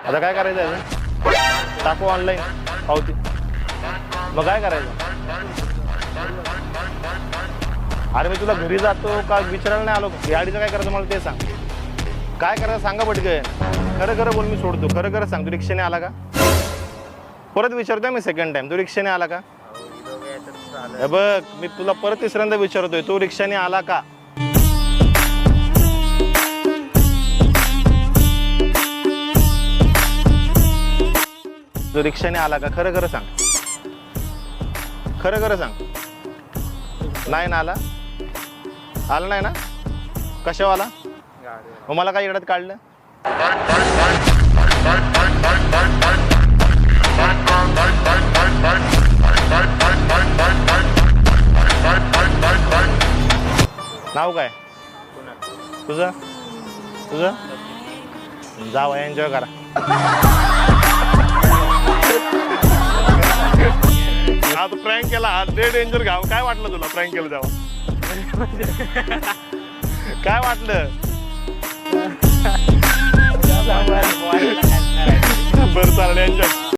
आता काय करायचं आहे? टाकू ऑनलाईन पावती. मग काय करायचं? अरे मी तुला घरी जातो का विचारायला नाही आलो. गाडीचं काय करायचं मला ते सांग. काय करायचं सांगा पटकन. खरं खरं बोल, मी सोडतो. खरं खरं सांग, तू रिक्षाने आला का? परत विचारतोय मी सेकंड टाइम, तू रिक्षाने आला का? हे बघ, मी तुला परत तिसऱ्यांदा विचारतोय, तू रिक्षाने आला का? तू रिक्षाने आला का? खरं खरं सांग. खरं खरं सांग. नाही ना आला? आला नाही ना? कशावर आला? मग मला काय इकडत काढलं? नाव काय तुझं? तुझं जावा, एन्जॉय करा. आता प्रँक केला, हा डे डेंजर घाव. काय वाटलं तुला प्रँक केलं तेव्हा? काय वाटलं? बरं चालेल, एन्जॉय.